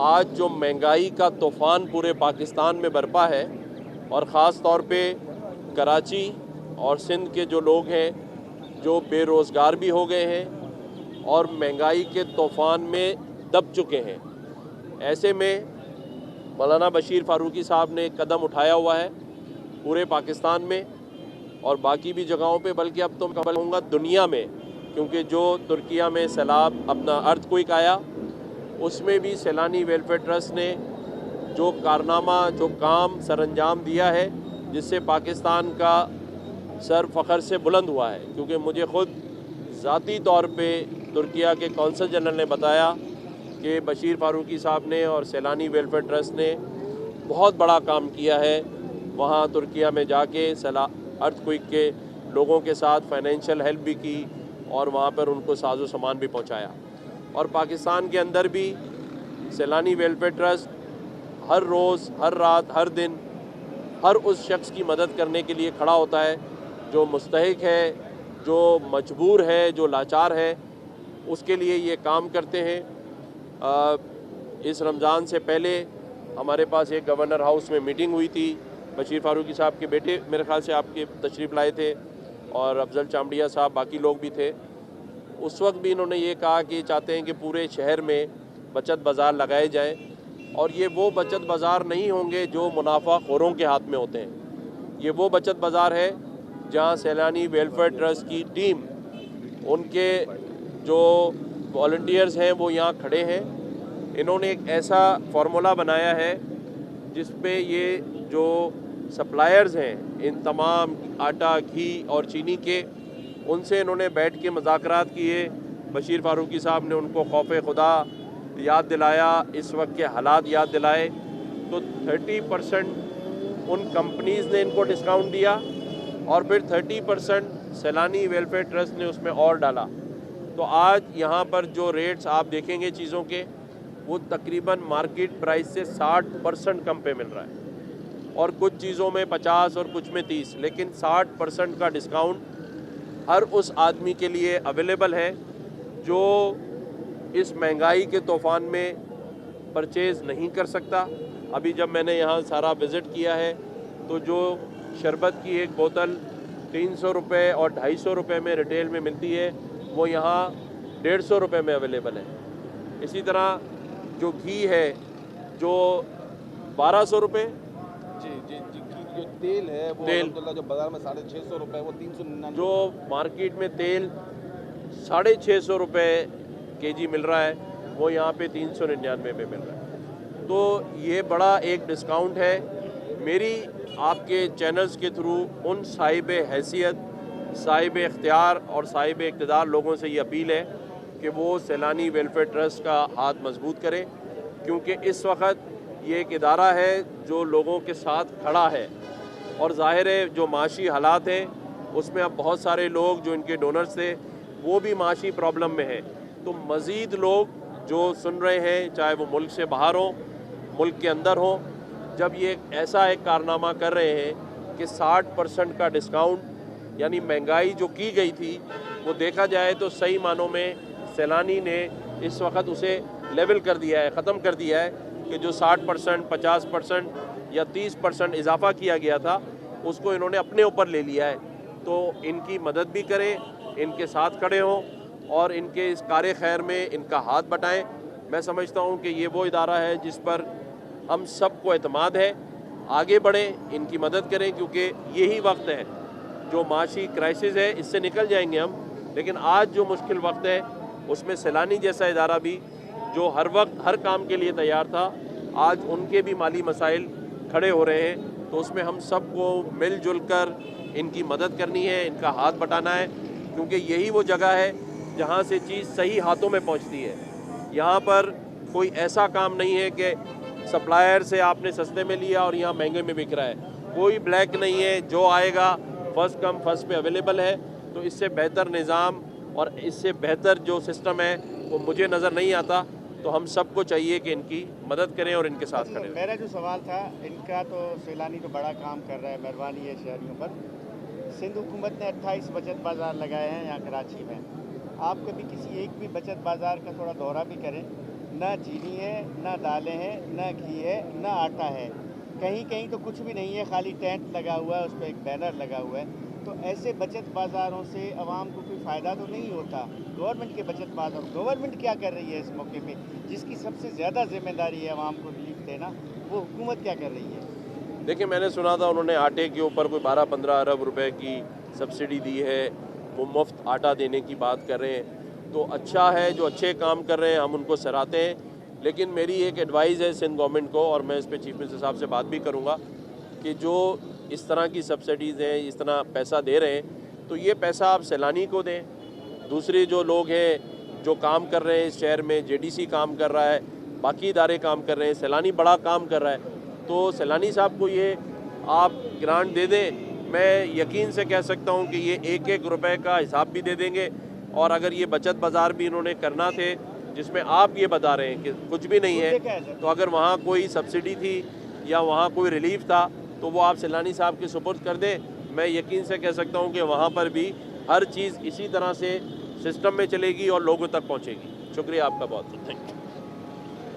آج جو مہنگائی کا طوفان پورے پاکستان میں برپا ہے اور خاص طور پہ کراچی اور سندھ کے جو لوگ ہیں جو بے روزگار بھی ہو گئے ہیں اور مہنگائی کے طوفان میں دب چکے ہیں، ایسے میں مولانا بشیر فاروقی صاحب نے ایک قدم اٹھایا ہوا ہے پورے پاکستان میں اور باقی بھی جگہوں پہ، بلکہ اب تو میں کہوں گا دنیا میں، کیونکہ جو ترکیہ میں سیلاب اپنا ارتھ کوئک آیا اس میں بھی سیلانی ویلفیئر ٹرسٹ نے جو کارنامہ، جو کام سر انجام دیا ہے، جس سے پاکستان کا سر فخر سے بلند ہوا ہے، کیونکہ مجھے خود ذاتی طور پہ ترکیہ کے کونسل جنرل نے بتایا کہ بشیر فاروقی صاحب نے اور سیلانی ویلفیئر ٹرسٹ نے بہت بڑا کام کیا ہے، وہاں ترکیہ میں جا کے ارتھ کوئک کے لوگوں کے ساتھ فائنینشیل ہیلپ بھی کی اور وہاں پر ان کو ساز و سامان بھی پہنچایا۔ اور پاکستان کے اندر بھی سیلانی ویلفیئر ٹرسٹ ہر روز، ہر رات، ہر دن ہر اس شخص کی مدد کرنے کے لیے کھڑا ہوتا ہے جو مستحق ہے، جو مجبور ہے، جو لاچار ہے، اس کے لیے یہ کام کرتے ہیں۔ اس رمضان سے پہلے ہمارے پاس ایک گورنر ہاؤس میں میٹنگ ہوئی تھی، بشیر فاروقی صاحب کے بیٹے میرے خیال سے آپ کے تشریف لائے تھے اور افضل چامڑیا صاحب، باقی لوگ بھی تھے۔ اس وقت بھی انہوں نے یہ کہا کہ چاہتے ہیں کہ پورے شہر میں بچت بازار لگائے جائیں، اور یہ وہ بچت بازار نہیں ہوں گے جو منافع خوروں کے ہاتھ میں ہوتے ہیں، یہ وہ بچت بازار ہے جہاں سیلانی ویلفیئر ٹرسٹ کی ٹیم، ان کے جو والنٹیئرز ہیں وہ یہاں کھڑے ہیں۔ انہوں نے ایک ایسا فارمولا بنایا ہے جس پہ یہ جو سپلائرز ہیں ان تمام آٹا، گھی اور چینی کے، ان سے انہوں نے بیٹھ کے مذاکرات کیے۔ بشیر فاروقی صاحب نے ان کو خوف خدا یاد دلایا، اس وقت کے حالات یاد دلائے، تو 30% ان کمپنیز نے ان کو ڈسکاؤنٹ دیا اور پھر 30% سیلانی ویلفیئر ٹرسٹ نے اس میں اور ڈالا۔ تو آج یہاں پر جو ریٹس آپ دیکھیں گے چیزوں کے، وہ تقریباً مارکیٹ پرائس سے 60% کم پہ مل رہا ہے، اور کچھ چیزوں میں 50 اور کچھ میں 30، لیکن 60% کا ڈسکاؤنٹ ہر اس آدمی کے لیے اویلیبل ہے جو اس مہنگائی کے طوفان میں پرچیز نہیں کر سکتا۔ ابھی جب میں نے یہاں سارا وزٹ کیا ہے تو جو شربت کی ایک بوتل 300 روپے اور 250 روپے میں ریٹیل میں ملتی ہے، وہ یہاں 150 روپے میں اویلیبل ہے۔ اسی طرح جو گھی ہے جو 1200 روپے، جو تیل ہے وہ تیل الحمدللہ جو بازار میں 650 روپے، وہ 399، جو مارکیٹ میں تیل 650 روپے کے جی مل رہا ہے، وہ یہاں پہ 399 میں مل رہا ہے۔ تو یہ بڑا ایک ڈسکاؤنٹ ہے۔ میری آپ کے چینلز کے تھرو ان صاحب حیثیت، صاحب اختیار اور صاحب اقتدار لوگوں سے یہ اپیل ہے کہ وہ سیلانی ویلفیئر ٹرسٹ کا ہاتھ مضبوط کریں، کیونکہ اس وقت یہ ایک ادارہ ہے جو لوگوں کے ساتھ کھڑا ہے، اور ظاہر ہے جو معاشی حالات ہیں اس میں اب بہت سارے لوگ جو ان کے ڈونرز تھے وہ بھی معاشی پرابلم میں ہیں، تو مزید لوگ جو سن رہے ہیں، چاہے وہ ملک سے باہر ہوں، ملک کے اندر ہوں، جب یہ ایسا ایک کارنامہ کر رہے ہیں کہ 60% کا ڈسکاؤنٹ، یعنی مہنگائی جو کی گئی تھی وہ دیکھا جائے تو صحیح معنوں میں سیلانی نے اس وقت اسے لیول کر دیا ہے، ختم کر دیا ہے، کہ جو 60%، 50% یا 30% اضافہ کیا گیا تھا اس کو انہوں نے اپنے اوپر لے لیا ہے۔ تو ان کی مدد بھی کریں، ان کے ساتھ کھڑے ہوں اور ان کے اس کار خیر میں ان کا ہاتھ بٹائیں۔ میں سمجھتا ہوں کہ یہ وہ ادارہ ہے جس پر ہم سب کو اعتماد ہے، آگے بڑھیں، ان کی مدد کریں، کیونکہ یہی وقت ہے جو معاشی کرائسس ہے، اس سے نکل جائیں گے ہم، لیکن آج جو مشکل وقت ہے اس میں سیلانی جیسا ادارہ بھی جو ہر وقت ہر کام کے لیے تیار تھا، آج ان کے بھی مالی مسائل کھڑے ہو رہے ہیں، تو اس میں ہم سب کو مل جل کر ان کی مدد کرنی ہے، ان کا ہاتھ بٹانا ہے، کیونکہ یہی وہ جگہ ہے جہاں سے چیز صحیح ہاتھوں میں پہنچتی ہے۔ یہاں پر کوئی ایسا کام نہیں ہے کہ سپلائر سے آپ نے سستے میں لیا اور یہاں مہنگے میں بک رہا ہے، کوئی بلیک نہیں ہے، جو آئے گا فرسٹ کم فرسٹ پہ اویلیبل ہے۔ تو اس سے بہتر نظام اور اس سے بہتر جو سسٹم ہے وہ مجھے نظر نہیں آتا، تو ہم سب کو چاہیے کہ ان کی مدد کریں اور ان کے ساتھ کھڑے رہیں۔ میرا جو سوال تھا، ان کا تو سیلانی تو بڑا کام کر رہا ہے، مہربانی ہے شہریوں پر۔ سندھ حکومت نے 28 بچت بازار لگائے ہیں یہاں کراچی میں، آپ کبھی کسی ایک بھی بچت بازار کا تھوڑا دورہ بھی کریں، نہ چینی ہے، نہ دالیں ہیں، نہ گھی ہے، نہ آٹا ہے، کہیں کہیں تو کچھ بھی نہیں ہے، خالی ٹینٹ لگا ہوا ہے، اس پہ ایک بینر لگا ہوا ہے۔ تو ایسے بچت بازاروں سے عوام کو کوئی فائدہ تو نہیں ہوتا۔ گورنمنٹ کے بچت بازار، گورنمنٹ کیا کر رہی ہے اس موقع پہ؟ جس کی سب سے زیادہ ذمہ داری ہے عوام کو ریلیف دینا، وہ حکومت کیا کر رہی ہے؟ دیکھیں، میں نے سنا تھا انہوں نے آٹے کے اوپر کوئی 12-15 ارب روپے کی سبسڈی دی ہے، وہ مفت آٹا دینے کی بات کر رہے ہیں، تو اچھا ہے، جو اچھے کام کر رہے ہیں ہم ان کو سراہتے ہیں۔ لیکن میری ایک ایڈوائز ہے سندھ گورنمنٹ کو، اور میں اس پہ چیف منسٹر صاحب سے بات بھی کروں گا، کہ جو اس طرح کی سبسڈیز ہیں، اس طرح پیسہ دے رہے ہیں، تو یہ پیسہ آپ سیلانی کو دیں۔ دوسرے جو لوگ ہیں جو کام کر رہے ہیں اس شہر میں، جے ڈی سی کام کر رہا ہے، باقی ادارے کام کر رہے ہیں، سیلانی بڑا کام کر رہا ہے، تو سیلانی صاحب کو یہ آپ گرانٹ دے دیں۔ میں یقین سے کہہ سکتا ہوں کہ یہ ایک ایک روپے کا حساب بھی دے دیں گے، اور اگر یہ بچت بازار بھی انہوں نے کرنا تھے جس میں آپ یہ بتا رہے ہیں کہ کچھ بھی نہیں ہے، تو اگر وہاں کوئی سبسڈی تھی یا وہاں کوئی ریلیف تھا تو وہ آپ سیلانی صاحب کے سپرد کر دیں۔ میں یقین سے کہہ سکتا ہوں کہ وہاں پر بھی ہر چیز اسی طرح سے سسٹم میں چلے گی اور لوگوں تک پہنچے گی۔ شکریہ آپ کا بہت بہت، تھینک یو۔